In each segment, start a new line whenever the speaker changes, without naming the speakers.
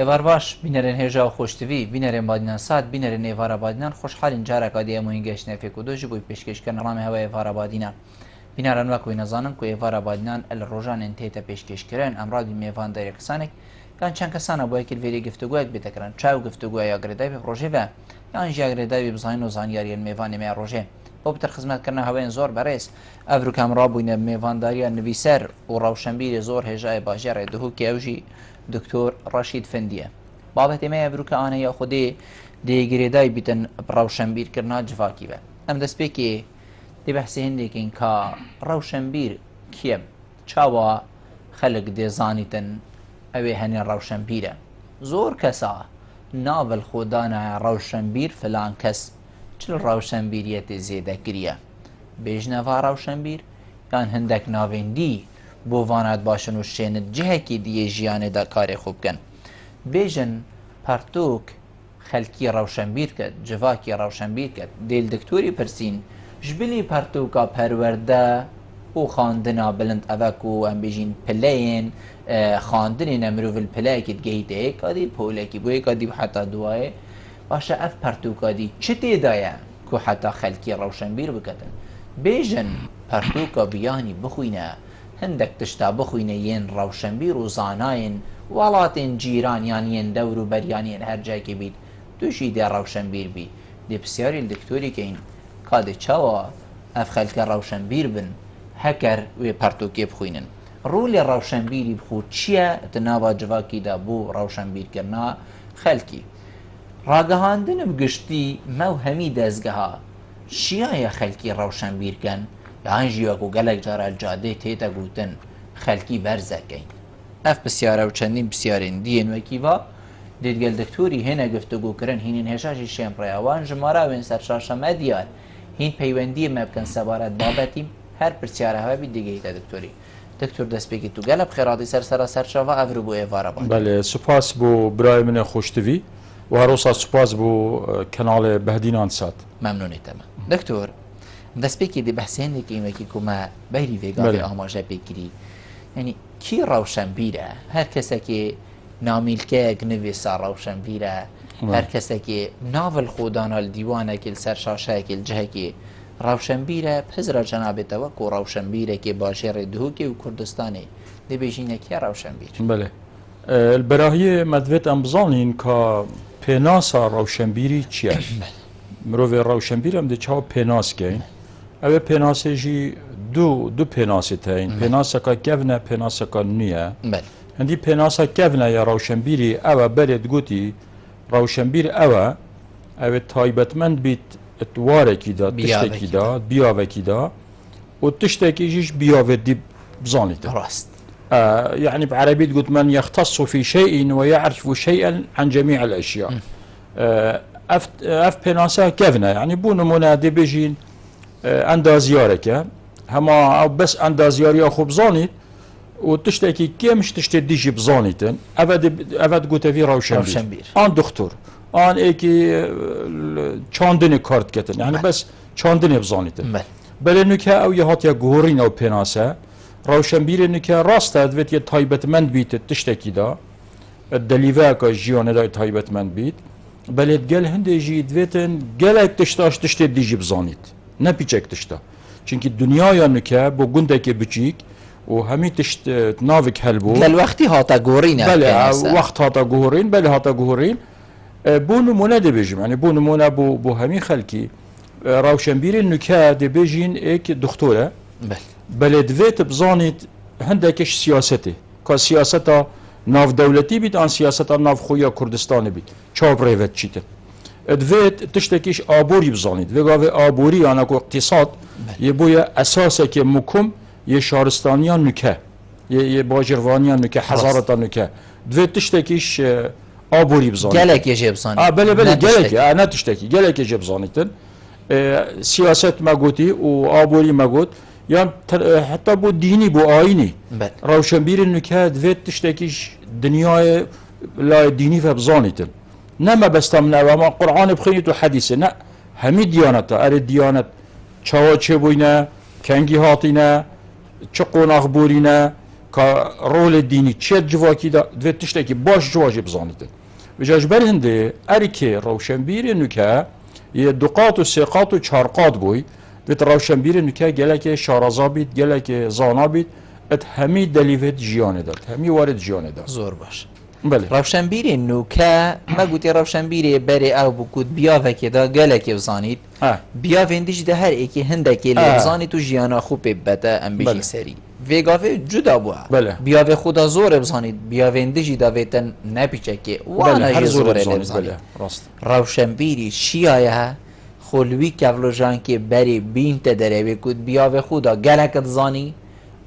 سێوار باش بینەرێن هێژا و خۆشتوی بینەرێن بادینان سات بینەرێن ئێوارە بادینان خۆشحالین جارێکا دیەموین گەشتنە فێک و دۆژی بووی پێشکەشکردن ڕامی هەوای ئێوارە بادینان بیناران واکوی نەزانم کو ئێوارە بادینان لە ڕۆژانێن تێتە پێشکەشکردن ئەمڕادی میێوان دایرە کەسانێک یان چەند کەسانە بۆ یەکردێری گفتوگویەک بێتەکەن چاو گفتوگوە یا گرێدای بە ڕۆژێ بە یان ژیاگرێداوی بزانین و زانیاریان میێوانی مێ ڕۆژێ بۆ بتر خزمەتکردن هەوایان زۆر بەڕێز ئەڤروکام ڕابووینە میێوانداریان نویسەر و ڕەوشەمبیری زۆر هێژای باژێڕێ دهوکی ئەوژی دکتۆر ڕەشید فەندیە بابەت ئێمە ئەڤروکە ئانە یا خودێ دێگرێدای بیتن ڕەوشەمبیرکردنا جڤاکی بە ئەم دەستپێکی دێ بەحسی هەندێکین کە ڕەوشەمبیر کێ چاوە خەلک دێزانیتن ئەوێ هەنێ ڕەوشەمبیرە زۆر کەسا ناڤل خۆدانە ڕەوشەمبیر فلان کەس چل ڕەوشەمبیریەتی زێدەکریە بێژنەڤا ڕەوشەمبیر یان هەندێک ناوێندی بۆ وانات باشن و شوێنت جهەکی دیێ ژیانێدا کارێ خوب بکەن بێژن پەرتوک خەلکی ڕەوشەمبیر کرد جڤاکی ڕەوشەمبیر کرد دێل دکتۆری پرسین ژبلی پەرتوکا پەروەردە و خاندنا بلند ئەڤەک و ئەم بێژین پلەیên خاندنێنە مرۆڤ پلەیەکت گەیتەیە کادی پۆلێکی بۆیە کادی حتا دوایە باشە ئەف پەرتوکادی چ تێدایە کو حتا خەلکی ڕەوشەمبیر بکەتن بێژن پەرتوکە بیانی بخوینە هەندێک تشتا بخوینە یەن ڕەوشەمبیر و زانایên وڵاتên جیرانیان یەن دەور و بەریانیان هەرجایکێ بیت تووشی دێ ڕەوشەمبیر بی دێ پرسیاری دکتۆریکەین کادێ چاوە ئەف خەلکە ڕەوشەمبیر بن هەکەر وێ پەرتوکێ بخوینن ڕوولی ڕەوشەمبیری بخۆ چییە تناوا جڤاکیدا بۆ ڕەوشەمبیرکردنا خەلکی ڕاگەهاندنم گشتی مەو هەمی دەستگەها چیایە خەلکی ڕەوشەمبیرکەن یان ژیوەک و گەلێک جارە جادێ تێتە گوتن خەلکی بەرزەکەین ئەف پرسیارە و چەندین پرسیارên دیên وەکیڤا دێتگەل دکتۆری هێنە گفتوگوکردن هینین هێژاشی شێنڕێیاوان ژماراوێن سەر شاشەمە دیار هین پەیوەندیە مە بکەن سەبارەت بابەتیم هەر پرسیارە هەبی دیگەیتە دکتۆری دکتۆر دەستپێکی تو گەلە بخێڕاتی سەرسەرا سەرچاوە ئەڤرو بۆ ئێوارە بڵێ
بەڵێ سوپاس بۆ برای منە خۆشتوی و هەروسا سوپاس بۆ کەناڵێ بەهدینان سات
مەمنونێتەمە دکتۆر دەستپێکی دی بەحسێنێکی ئێمەکی کومە بەیری vێگاوی ئاماژە پێگیری ینی کی ڕەوشەمبیرە هەر کەسێکی نامیلکەیەک نوێسا ڕەوشەمبیرە هەر کەسێکی ناڤل خۆدانە دیوانێکی سەر شاشایەکی جهەکی ڕەوشەمبیرە پزرە جەنابێتەوە و ڕەوشەمبیرێکی باشێڕێ دهوکی و کوردستانی دەبێژینێکی ڕەوشەمبیر
بەێ بەراهیە مەدوێت ئەم بزانین کە پێناسا ڕەوشەمبیری چیە مرۆڤێ ڕەوشەمبیر ئەم دە چاو پێناسکەین ئەوێ پێناسێژی دوو پێناسی هەین پێناسەکە کەڤنە پێناسەکە نییە هەندی پێناسە کەڤنە یا ڕەوشەمبیری ئەوە بەرێت گوتی ڕەوشەمبیر ئەوێت تایبەتمەند بیت وارێکیدا تشتێکیدا بیاوێکیدا و تشتێکیژیش بیاوێتی بزانیتە
ڕاست
يعني بعربية قلت من يختص في شيء ويعرف شيئا عن جميع الأشياء أف بناسا كفنا يعني بو نمونا دي بيجين اندازيارك هما أو بس اندازياري أخو بزانيت وتشتكي كيمش تشتي ديجي بزانيتن أفد قلت في روشنبير آن دكتور آن ايكي چاندني كارت كتن يعني بس چاندني بزانيتن بل نكا أو يهاتيا قهورين أو بناسا ڕەوشەمبیرێ نکە ڕاستە دەوێت یە تایبەتمەند بیت تشتێکیدا دەلیڤەکە ژیانەدای تایبەتمەند بیت بەلێت گەل هەندێژی دوێتن گەلێک تشتاش تشتێت دیژی بزانیت نەپیچێک تشتە چونکی دنیایە نکە بۆ گوندێکی بچیک و هەمی تشت ناوێک هەلبوو
وەختی هاتە گۆڕینە
وەخت هاتە گۆڕین بەلێ هاتە گۆڕین بۆ نمونە دەبێژم ینی بۆ نمونە بۆ هەمی خەلکی ڕەوشەمبیرێ نکە دەبێژین ئێک دکتۆرە بەلێ دوێت بزانیت هەندێکش سیاسەتێ کە سیاسەتە ناودەولەتی بیت ئان سیاسەتە ناوخۆیە کوردستانی بیت چاوڕێوێت چیتن دوێت تشتێکیش ئابووری بزانیت وێگاوێ ئابووری یانەکو اقتصاد یە بۆیە ئەساسێکی مکم یە شارستانیان نکە یە باژێڕوانیان نکە حەزارەتە نکە دوێت تشتێکیش ئابووری بزانیت
گەلێکی ژێ بزانیت
بەلێ گەلێکی نە تشتێکی گەلێکی ژێ بزانیتن سیاست مەگوتی و ئابووری مەگوت یان حتا بۆ دینی بۆ ئاینی ڕەوشەمبیرێ نکە دوێت تشتێکیش دنیای لای دینی فە بزانیتن نەمە بەستە منەوەمە قورعانی بخوێنیت و حەدیسێ نە هەمی دیانەتە ئەرێ دیانەت چاوە چێبووینە کەنگی هاتینە چ قۆناغ بوورینە كرول الديني تشيت جواكي دا دويت تشتكي باش جواجي بزانيتن بجاج برهندي أريكي روشنبيري نكا يدقات وسيقات وشارقات بوي دويت روشنبيري نكا جالك شارزابيت جالك زانابيت ات همي دليفت جياني دا همي وارد جياني دا
زور باش
بله
روشنبیری نوکا ما گوتی روشنبیری بری او بکود بیاوه که دا گلک بزانید بیاوندیش ده هر ایکی هندکی لبزانید و جیانا خوب بده ام بشی سری ویگاوه جدا بوا بیاوه خدا زور بزانید بیاوندیش دا ویتن نپیچه که وانا زور لبزانید روشنبیری شیایه خلوی کولوژان که بری بین تدره بکود بیاوه خدا گلک بزانی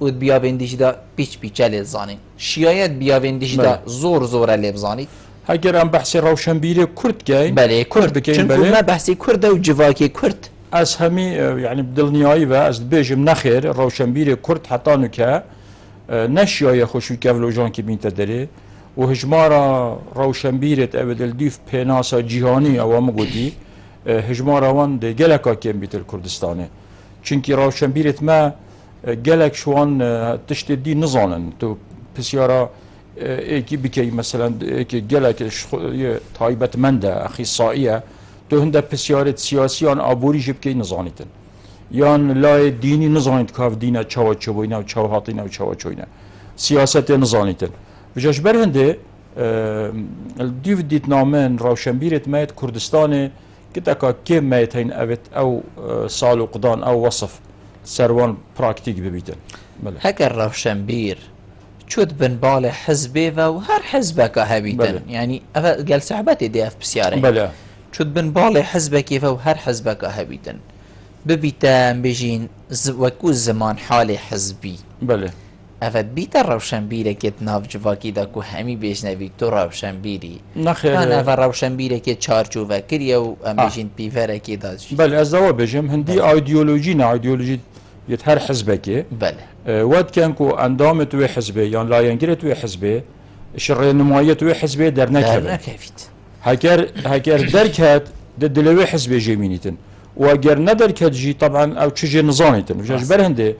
و بیاوندیش دا پیچ لبزانی شیایت بیاوندیش دا زور لبزانی
اگر هم بحث روشنبیری کرد گین
بله کرد چون ما بحثی کرد و جواکی کرد
از همی يعني بدلنیایی و از بیجم نخیر روشنبیری کرد حتی نکه نشیای خوشوی کولوژان که بینت داره و هجمارا روشنبیرت اول دیف پیناسا جیهانی او مگودی هجمارا وان ده گلکا کم بیت کردستانه چونکی روشنبیرت ما گلک شوان تشت دی نزانن تو بسیارا ایکی بکی مثلا ایکی گلک تایبت منده اخصائیه تو هنده بسیارت سیاسیان آبوری جب که نزانیتن یان لای دینی نزانید که دینه چاوا چوبوینه و چاوا هاتینه و چاوا چوینه سیاست نزانیتن بجاش برهنده دیو دیت نامن روشنبیرت مایت کردستان که تکا که مایتین اوید او سال و قدان او وصف سروان براكتيك ببيتن
هكا روشنبير شود بن بال حزبي وهر حزبك هبيتن يعني قال صحبتي دي اف بسيارين
بلا
شود بن بال حزبك وهر حزبك هبيتن ببيتن بيجين وكو زمان حالي حزبي
بلا
افد بيتا روشنبيري كت ناف جواكي داكو همي بيجنبي تو روشنبيري
نخير
كان افد روشنبيري كت چارچو وكريا و ام بيجين بيفره كي داش
بلا ازدوا بجم هندي ايديولوجي يت هر حزبك
بله
وقت كان كو اندام تو حزبي يعني لا ينجر تو حزبي شر نمايه تو حزبي درنا
كيفيت
هكر دركات دلوي حزبي جيمينيتن واگر ندر كات جي طبعا او تشجي نظاميتن وجاج برهنده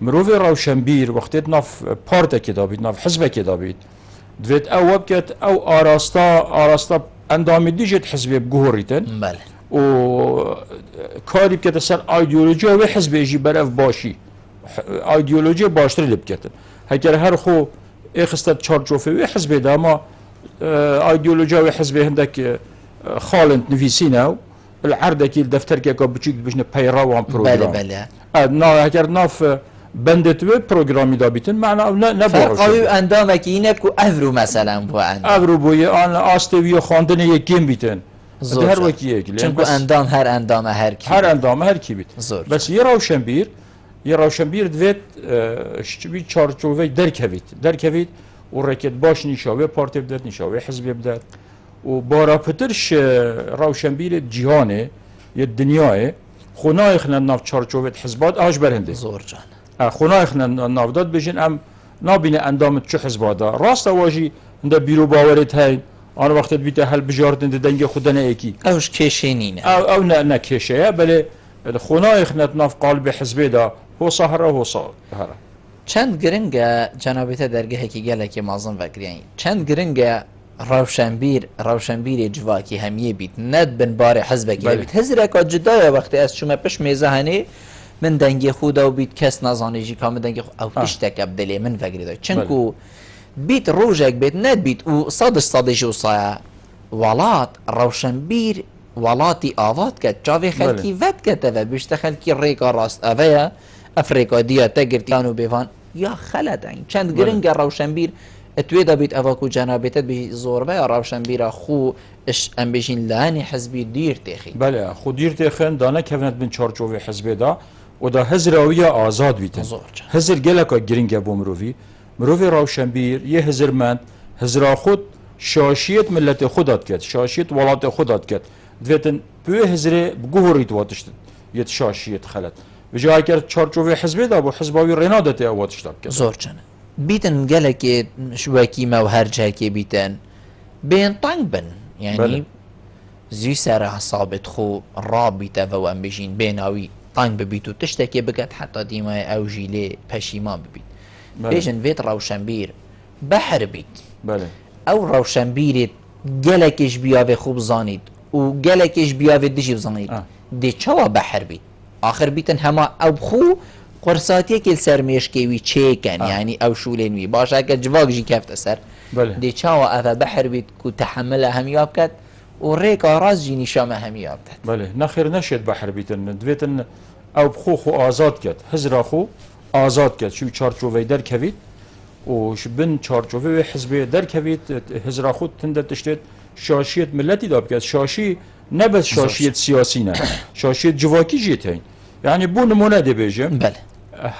مروفي روشنبير وقتت ناف بارتا كده بيت ناف حزبه كده بيت دويت او وبكت او اراستا اندام ديجت حزبي بجهوريتن
بله
و کاری بکت سر ایدئولوژی و حزب ایجی برف باشی ایدئولوژی باشتر لبکتن هکر هر خو اخستت چارچوفه و حزب داما ایدئولوژی و حزب هندک خالند نفیسینه العرض کی دفتر که بچیک بجنه پیراوان پروگرام
بله
نا هکر ناف بندت و پروگرامی دابیتن معنا نه
فرقاوی اندامه کی اینه کو افرو مثلا بو
افرو بوی آن آستوی خواندن یکیم بیتن هر وکی
چون اندام هر کی
بیت بس یه روشنبیر دوید شبی چارچوبه درکوید و رکت باش نشاوه پارتی بدد نشاوه حزبی بدد و بارا پترش روشنبیر جهانه یه دنیاه خونای خنن ناف چارچوبه حزبات آج برهنده
زور جان
خونای خنن ناف داد بجین ام نابینه اندامت چو حزبات دا راست واجی هنده بیرو باورت هین آن وقت بیت هل بجاردن دنگ خودنه اکی
اوش کشینینه
او نه کشه بله خونای خنت ناف قالب حزبی دا هو صهره هو صهره
چند گرنگه جنابیت درگه کی گله که مازن وکریانی چند گرنگه روشنبیر جواکی همیه بیت ند بن بار حزبه کی بیت هزره که جدای وقتی از شما پش میزهنه من دنگ خودا و بیت کس نزانی جی کام دنگ او اشتک ابدلی من وکری دا چنکو بیت روجك بیت ند بیت و صادش و صايا ولات روشنبیر ولاتی آوات کد جاوی خلکی ود کده و بیشتر خلکی ریکا راست اویا افریقا دیا تگرتیانو بیوان یا خلدن چند گرنگ روشنبیر اتویدا بیت اواکو جنابیتت بی زوربه یا روشنبیر خو اش ام بیشین لانی حزبی دیر تیخی
بله خو دیر تیخن دانه کفنت بین چارچوبی حزبی دا و دا هزراویه آزاد بیتن هزر گلکا گرنگ بومروی مروفي روشنبير يه هزرمند هزرا خود شاشيت ملت خودات كت شاشيت ولات خودات كت دويتن بو هزري بجهوريت واتشت يت شاشيت خلت بجا اگر چارچوبه حزبي دا بو حزباوي رينادت واتشت كت
زور جن بيتن قالك شواكي ما وهرجاكي بيتن بين طنبن يعني زي سر صابت خو رابطه و ام بيجين بيناوي طنب بيتو تشتكي بقت حتى ديما او جيلي پشيمان ببيت بيجن فيت روشنبير بحر بيت
بله
او روشنبير گلکش بیاوه خوب زانید و گلکش بیاوه دیشی زانید دی چوا بحر بید آخر بیتن همه او بخو قرصاتی که سرمیش کیوی چیکن یعنی او شولینوی باشه که جواک جی کفت سر دی چوا او بحر بید که تحمل همیاب کد و ریکا راز جی نشام همیاب کد
بله نخیر نشد بحر بیتن دویتن او بخو خو آزاد کد هزرا خو آزاد کد شو چارچوبه در کوید وش بن چارچوبه حزب در کوید هزرا خود تنده تشتید شاشیت ملتی داب کرد شاشی نه بس شاشیت سیاسی نه شاشیت جواکی جیت هین یعنی بو نمونه دی بیجم
بله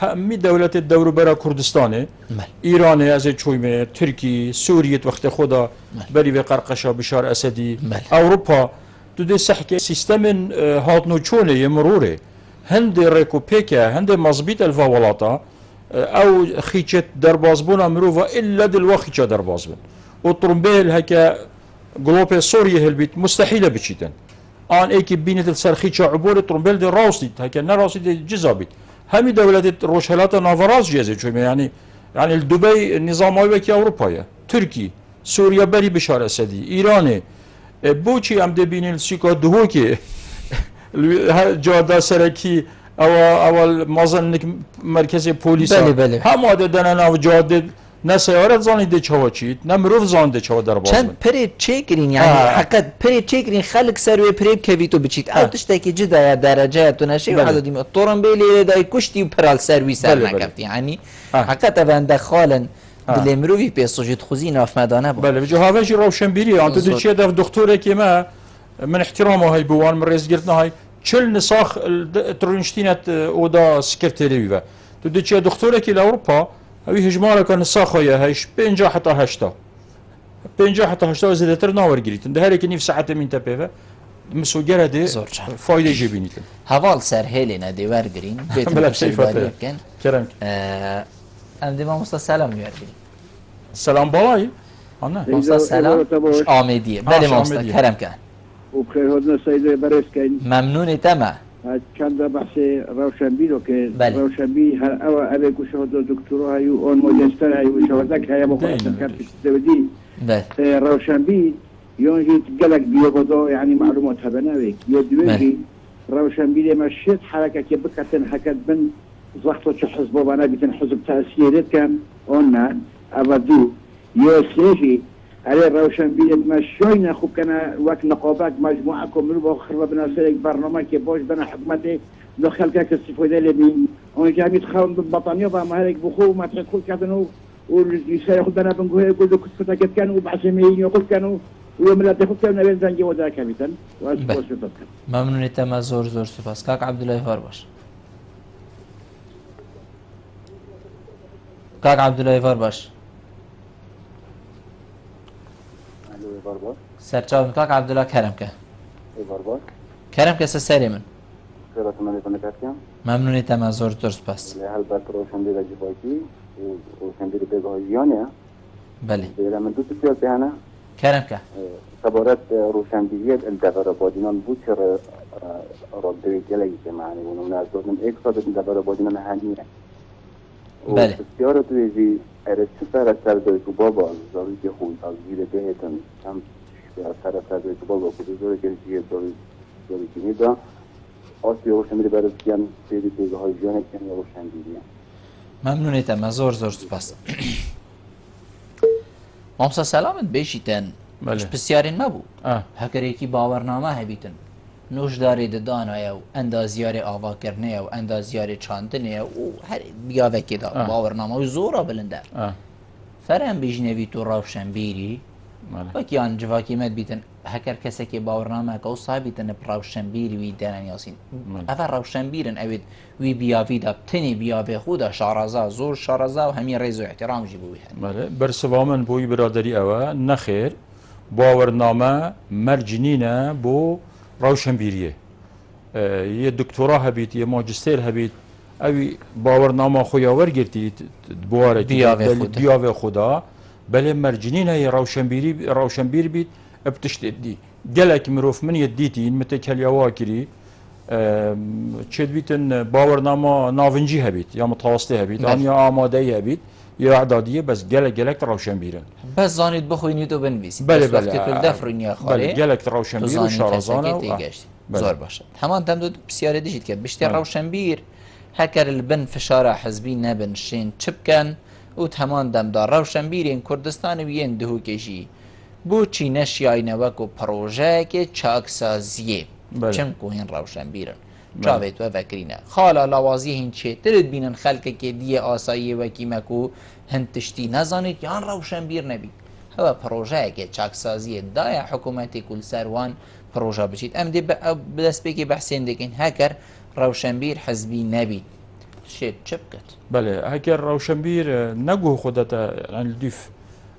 همی دولت دورو برا کردستانه ایران از چویمه ترکی سوریت وقت خدا بری به قرقشا بشار اسدی اوروپا تو دی سحک سیستم هاتنو چونه مروره هند ریکو پیکه هند مزبیط الفاولاتا او خيچت دربازبونا مروفا الا دلوقتي خيچا دربازبن وطرمبيل هكا جلوب سوريا هالبيت مستحيله بتشيتن ان ايكي بينت السرخيچا عبور طرمبيل دي راوسيت هكا نراوسيت جزابيت همي دولة روشهلاتا نافراز جازي يعني الدبي النظام وكي اوروبا تركي سوريا بري بشار اسدي ايراني بوچي ام دبين السيكا دهوكي جادا سركي اول مازن مرکز پلیس هم عادت دنن و جاده نه سیارت زانیده چوا چید نه مروف زانیده چوا در باز
چند پری چیکرین یعنی حقیقت پری چیکرین خلق سروی پری کویتو بچید او تشتکی جدا درجه تو نشی و حدا دیم طورم بیلی دای کشتی و پرال سروی سر نکرد یعنی حقیقت اونده خالن دل مروفی پیسوجت خوزی ناف مدانه بود
بله جو هاوجی روشنبیری انت دو چه در دکتوره که ما من احترامه های بوان من رئیس گرتنا های چل نساخ ترونشتينت اودا سكرتيري و تو دچ دكتوره كي لاوروبا هي هجماره كان نساخ هيش 50 حتى 50 حتى 80 زيادتر ناور جريت ده هيك نيف ساعه من تبه مسوجره دي فايده جبينيت
حوال سر هيلنا دي ورجرين بيت كان
كرم
عندي ما مصطفى سلام يورجرين
سلام بالاي
انا مصطفى سلام آمديه بله مصطفى كرم كان
وبخير هدنا سيدي بريسكين
ممنون تما
كان ده بحث روشنبي لو كان روشنبي هل او ابي كشهد دكتوراه هيو اون ماجستير هيو شهادتك هي مختصر كانت تستودي روشنبي يونجي تقلق بيغضو يعني معلومات هبناويك يدويجي روشنبي لما شيت حركه كي بكتن حكت بن زحطو حزب وانا بيتن حزب تاثيرت كان قلنا ابدو يوسيجي على روشنبيل مشينا خو كان وقت نقابات مجموعة من خرب بناسيك برنامج كبوش بنا حكمتي دخل كاك استفادة لبين هون جامي تخاون بالبطانية وما هيك بخو ما تقول كذا والرسالة خدنا بنقول يقول لك كنت كانوا بعشمين يقول كانوا ومن لا تقول كانوا بين زنجي ودا كابتن واسبوع
ممنون تما زور سپاس كاك عبد الله فارباش كاك عبد الله فارباش سرچاو کاک عبدالله کرم که کرم که سری من ممنونی تمام زور سپاس
البته روشنبیر جواکی روشنبیر بگاهیانه
بله
من دو تا بهانه
کرم که
تبارت روشنبیریت الدفر بادینان بود چه رابطه جلایی که معنی اونو نزدیک من یک ساعت الدفر بادینان هنیه
بله
بسیار تویزی ارتش سر دوی تو بابا زاری که خوی از گیر بهتن هم سر دوی تو بابا کدوم زاری که جیه زاری که میدا آسی روشنبیری برای کیان سری دیگه های جانه کن یا روشنبیری
ممنونیتم زور سپاس مامسا سلامت بیشیتن بسیارین مبود هکر یکی باورنامه هبیتن نوش دارید دانای و اندازیار آوا کرنه و اندازیار چاندنه و هر بیاوه که دا باورنامه و زورا بلنده فرم بیجنوی تو روشنبیری وکی آن جواکی مد بیتن هکر کسی که باورنامه که او صاحبیتن روشنبیری وی دانن یاسین اول روشنبیرن اوید وی بیاوی دا تنی بیاوه خودا شارزا زور شارزا و همین ریز و احترام جی بوی
هن برسوامن بوی برادری اوه نخیر باورنامه مرجنینه بو روشنبیریه یه دکترا هبید یه ماجستر هبید اوی باورنامه خویاور گرتید بواره بیاوه خدا بله مرجنینه یه روشنبیر بید ابتشتدی گلک مروف من یدیتین متکلیوا کری چه بیتن باورنامه ناونجی هبید یا متوسطه هبید یا آماده هبید یا اعدادیه بس گلک روشنبیرن
بس زانید بخوینید و بنویسید.
بله
وقتی کل دفرینیا خاله
گلک روشنبیر و شارزانه
زور باشه. همان تمدد بسیار دیجید که بیشتر روشنبیر هکر البن فشار حزبی نبن شین چبکن و همان دم دار روشنبیر این کردستان وین دهو کشی بو چینش یاینه وکو پروژه که چاکسازیه چم کوهین روشنبیرن جاوید و فکرینه خالا لوازی هین چه ترد بینن خلقه که دیه آساییه وکی مکو هنتشتی نزانید یان روشنبیر نبید هوا پروژه که چاکسازیه دای حکومتی کل سروان پروژه بشید ام دی بدست بگی بحثین دکین هکر روشنبیر حزبی نبید شید چه بکت؟
بله هکر روشنبیر نگو خودتا يعني الديف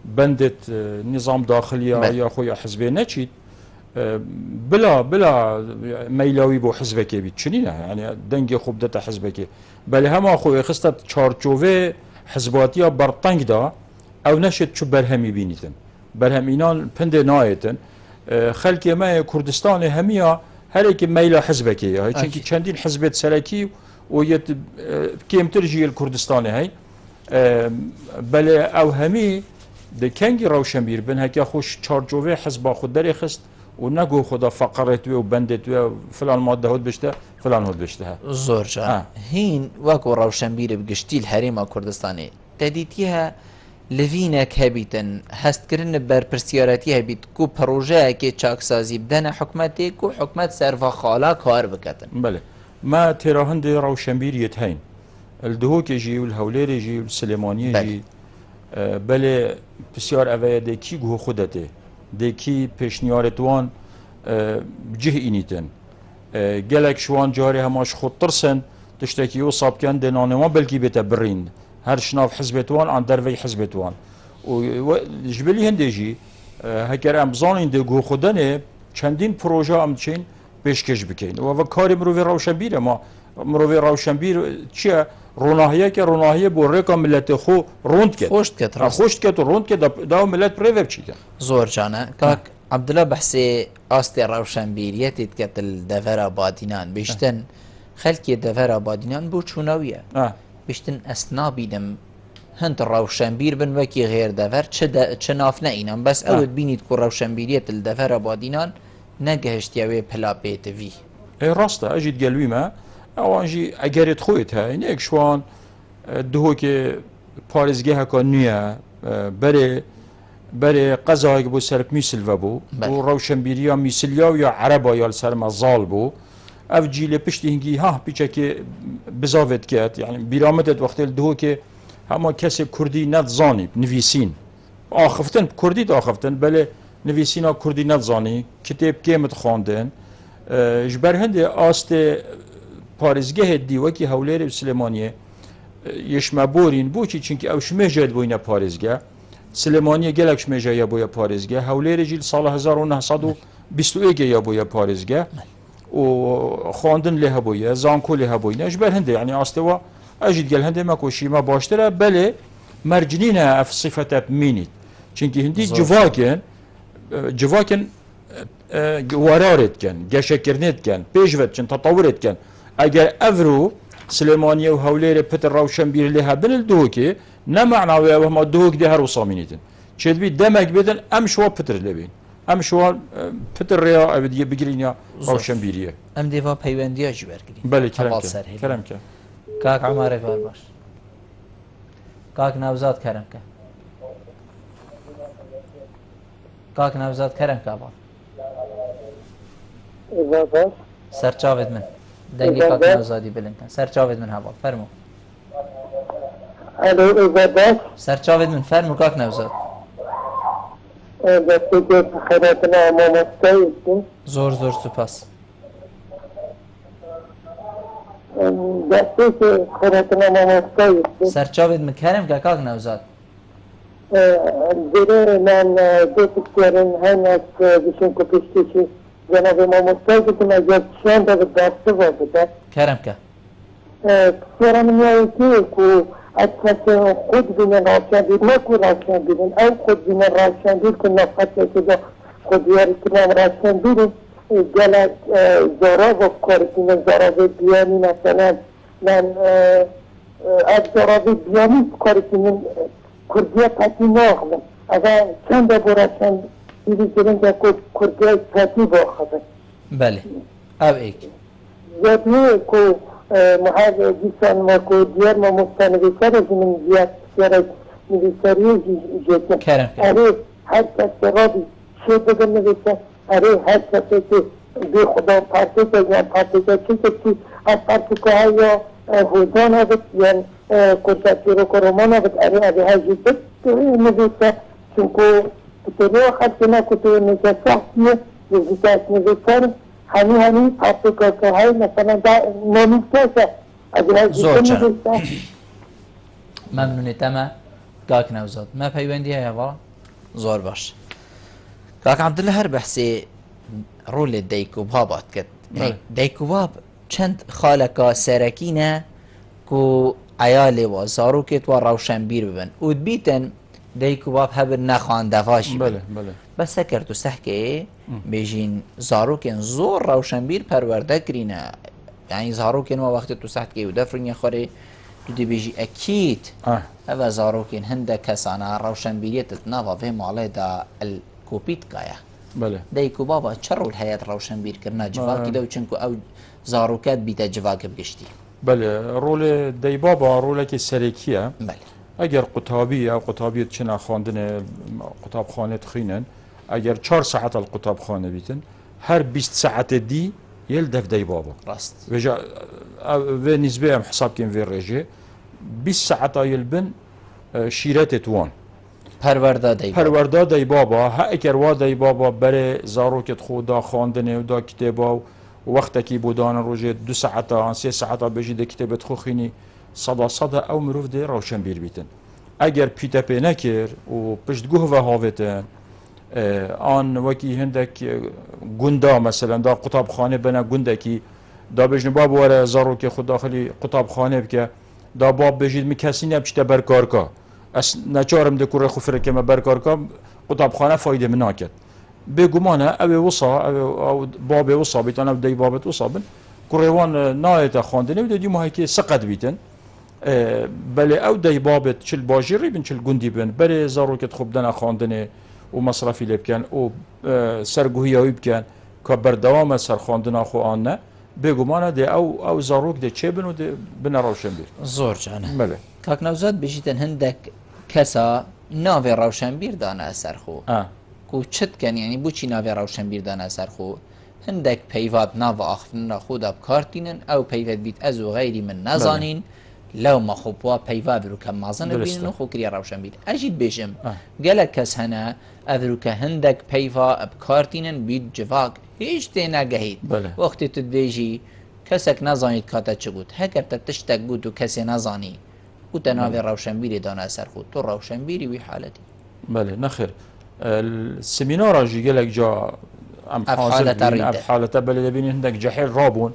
بندت نظام داخلية يا خويا حزبي نچيد بلا ميلاوي بو حزبك بيت چنينه يعني دنگي خوب دتا حزبك بل هما خويا خستت چارچوبه حزباتيا برطنگ دا او نشد چو برهمي بينيتن برهمينان پند نايتن خلق ما كردستان هميا هر کی ميلا حزبك هي چونكي چندين حزبت سلكي و يت كيم ترجي الكردستان هي بل او همي ده کنگی روشنبیر بن هکیا خوش چارچوبه حزب خود داری خست و نگو خدا فقرت و بندت و فلان ماده هود بشته فلان هود بشته
زور جان هین وکو روشنبیر بگشتیل حریم کردستانی تدیتیها لوینه کبیتن هست کرن بر پرسیارتی هبیت کو پروژه که چاکسازی بدن حکمتی کو حکمت سرفا خالا کار بکتن
بله ما تراهند روشنبیر یتهین الدهو که جی و الهولیر جی و السلیمانی جی بله بسیار اوه دکی گوه خودته دکی پیشنیارتوان جه اینیتن گلک شوان جاری هماش خود ترسن تشتکی او صاب کن دنانما بلکی بیتا برین هر شناف حزبتوان عن دروی حزبتوان و جبلی هنده جی هکر امزان ده گوه خودنه چندین پروژه امچین پیشکش بکین و کاری مروی روشنبیره ما مروی روشنبیر چیه روناهیه که روناهیه بو رکا ملت خو روند کد خوشت کد و روند کد داو ملت پریوب چی کن
زور جانه کاک عبدالله بحثی آست روشنبیریتید کت الدفر آبادینان بیشتن خلکی دفر آبادینان بو چوناویه بیشتن اسنا بیدم هند روشنبیر بن وکی غیر دفر چه ناف نه اینم بس اود بینید که روشنبیریت الدفر آبادینان نگهشتیاوی پلا بیت وی
راسته اجید گلوی ما اوانجی اگرت خویت ها این ایک شوان دهو که پارزگه هکا نیه بره قضایی که بو سرک میسل و بو روشنبیری ها میسلیا یا عربا یا سرما زال بو اف جیل پشتی هنگی ها پیچه که بزاوت کرد یعنی بیرامدت وقتی دهو که هما کسی کردی ند زانی نویسین آخفتن کردی دا آخفتن بله نویسین ها کردی ند زانی کتاب کیمت خواندن جبر هنده آست پارزگه دیوکی هولیر و سلیمانیه یشمبورین بو چونکه او شمجد بوینه پارزگه سلیمانیه گلک شمجه یا بویا پارزگه هولیر جیل سال 1921 یا بویا پارزگه و خواندن له بویا زانکو له بوینه اجبر هنده یعنی آستوا اجید گل هنده مکوشی ما باشتره بله مرجنینه اف صفت مینید چونکه هندی جواکن ورارت کن گشکرنت کن پیشوت کن تطورت کن اگر افرو سلیمانیه و هولیر پتر روشنبیر لها بن دهو که نمعناوی او هما دهو که ده هر وصامینیدن چید بی دمک بدن ام شوا پتر لبین ام شوا پتر ریا او دیگه بگیرین یا روشنبیریه
ام دیوا پیوندی ها جبر گرین
بله کرم که
کاک عماره فار باش کاک نوزاد کرم که کاک نوزاد کرم که بار سرچاوید من دنگی کاک نوزادی بلندن سرچاوید من هوا فرمو سرچاوید من فرمو کاک نوزاد زور سپاس سرچاوید من کرم که کاک نوزاد
دیره من دو پسیارین هنگ بشون کپشتی جناب امام مستایی که نجات شان دا دسته بوده
کرم که
پسیارم نیایی که اصلا خود بینن راشنبیر نکو راشنبیرن او خود بینن راشنبیر که نفت که دا خودیاری که نام راشنبیرن گلک زارا و کاری که زارا و بیانی مثلا من ابزارابی بیانی کاری که من کردیه پتی ناخدم اگر چند براشن بیدی گرنگ کردیه پتی باخدم
بله او ایک
یادنیه که محاضر دیسان ما که دیار ما مستانویسر از من زیاد نویسریه جیتن اره هر کس رابی چه بگم نویسه اره هر کسی که به خدا پرتکه یا پرتکه چی که از پرتکه های حوزان ها بید یا کجاتی رو کرومان ها بید اره اره های جیتن نویسه چونکه کتوری آخر که نه کتوری نجاسه هستیه نویسه نویسه همی پرتکه های مثلا نویسه اره های جیتن نویسه
ممنونی تمه کاک نوزاد ما پیوندی های هوا زور باش کاک عبدالله هر بحثی رول دیکوباب باد کرد دیکوباب چند خالقا سرکینه کو عیال و زاروکت و روشنبیر ببن و بیتن دیکوباب هبر نخوانده فاشی
بله بله
بس کرد و سحکه بیجین زاروکن زور روشنبیر پرورده کرینه یعنی زاروکن ما وقت تو سحکه و دفرین خوره تو دی بیجی اکید هوا زاروکن هنده کسانه روشنبیریت نوا و ماله دا الکوپیت کایا
بله
دیکو بابا چه رول هیات روشنبیر کرنا جواکی دو چنکو او زاروکات بیتا جواک بگشتی
بله رول دی بابا روله که سرکیه
بله
اگر قطابی یا قطابی چنا خواندن قطاب خانه تخینن اگر 4 ساعت القطاب خانه بیتن هر 20 ساعت دی یل دف دی بابا
راست
وجا و نسبه هم حساب کن في الرجاء 20 ساعت يلبن شيرات توان پرورده دی بابا ها اگر وا دی بابا بره زاروکت خدا خواندنه و دا کتابا و وقت کی بودان روزه 2 ساعت 3 ساعت بجی د کتابت خوخینی صدا او مروف دی روشن بیر بیتن اگر پیتا پی نکر و پشت گوه و هاوتن آن وکی هندک گندا مثلا دا قطاب خانه بنا گندکی دا بجن باب وره زاروک خدا خلی قطاب خانه بکه دا باب بجید میکسی نبچته برکارکا اس نچارم دکور خوفره که ما برکارکا قطاب خانه فایده مناکد بگمانه او وصا او باب وصا بیتن او دی بابت وصا بن کوروان نایت خواندنه و دی ماهی که سقط بیتن بله او دی بابت چل باجری بن چل گندی بن بله زاروکت خوب دنا خواندنه و مصرفی لبکن و سرگوهی هایی بکن که بردوام سر خواندن خو آنه بگمانه ده او زاروک ده چه بنو ده بنا روشن بیر
زور جانه
بله
کاک نوزاد بجیتن هندک کسا ناوی روشن بیر دانه اثر خو کو چت کن یعنی بو چی ناوی روشن بیر دانه اثر خو هندک پیواد ناو آخفن خود اب کارتینن او پیواد بیت از و غیری من نزانین لو ما خوبوا پیوا برو کم مازن بینن خو کری روشن بیر اجید بجم گلک کس هنه افرو که هندک پیوا اب کارتینن بید جواک هیچ تی نگهید وقتی تو دیجی کسک نزانید کاتا چه بود هکر تا تشتک بود و کسی نزانی او تناوی روشنبیری دانه اثر خود تو روشنبیری وی حالتی
بله نخیر السمینار جی گلک جا ام حالتا بله بینی هندک جحیل رابون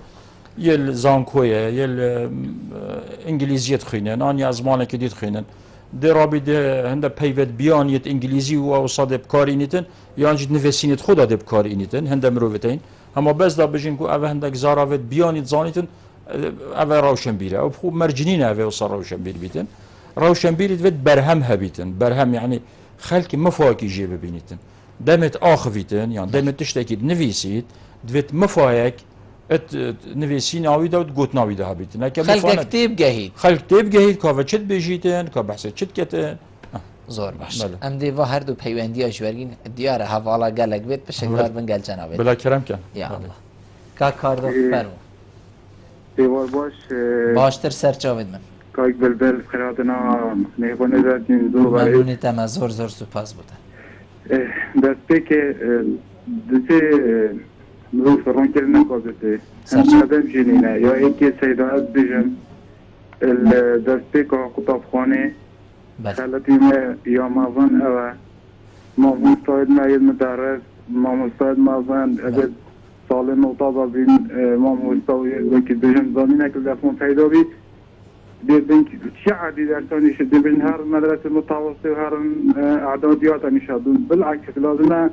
یل زانکویه یل انگلیزیت خینن آنی از مانه که دید خینن ده رابی ده هنده پیوت بیانیت انگلیزی و اوصاد بکاری نیتن یا انجید نفسینیت خدا ده بکاری نیتن هنده مروفتین اما بس دا بجین که اوه هنده زاراوت بیانیت زانیتن اوه روشن بیره او بخو مرجنین اوه اوصا روشن بیر بیتن روشن بیرید وید برهم هبیتن برهم یعنی خلک مفاکی جیب بینیتن دمت آخویتن یعنی دمت تشتکید نویسید دوید مفاک نویسین آویده و گوت ناویده ها بیتن
خلق کتیب گهید
که چت بجیتن که بحث چت کتن
زور باش ام دیوا هر دو پیوندی آجورگین دیاره حوالا گلک بیت بشکار بنگل جنابید
بلا کرم کن
یا الله که کار دو فرمو
دیوار باش
باشتر سرچاوید من
کاک بلبل خیراتنا میخونه دادین زور برای
ممنونی تم زور سپاس بودن
دسته که دسته مروف فرون کرنه کازده سرچادم جنینه یا ایکی سیدات بجم دسته که قطاب خانه خلطی یا مازن اوه ما مستاید ماید مدرس ما مستاید مازن اگر سال نوتا بین ما مستاید وکی بجم زمینه که دفعون پیدا بید دیدن که چه عدی درسانی شد دیدن هر مدرسه متوسطه و هر اعدادیات نشادون بالعکس لازمه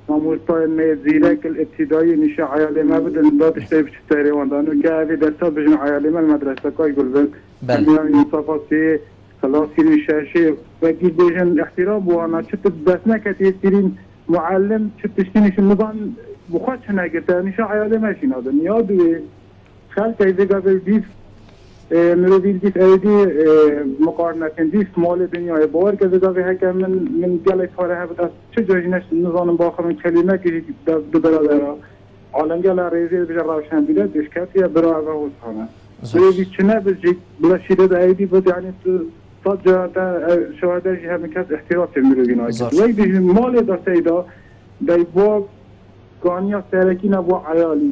ما مستاید ماید زیرک الابتدایی نشا عیالی ما بدن دادش تیبش تیریوان دانو که اوی درسات بجن عیالی ما المدرسه که یقول بله صفاتی خلاصی ریشه و گیدجن احترام بوانا چه دست نکتی ترین معلم چه تشتینش نظام بخواد نگرده نیشه عیاده ماشین آده نیادوی خلق ایده قبل دیف مروفیل دیف ایدی مقارنه کن دیف مال دنیای باور که قبل هکر من گلی پاره هفت چه جایی نشت نظام باخرون کلمه که دو برادره عالم گل ریزی بجا روشن بیده دشکتی برای اوه خانه بيجي كنا بيجي بلا شيء ده عادي بده يعني صدق شهادة جهة مكان احتراف المروجين هاي بيجي مال ده سيدا بيبوا قانيا سركين أبو عيالي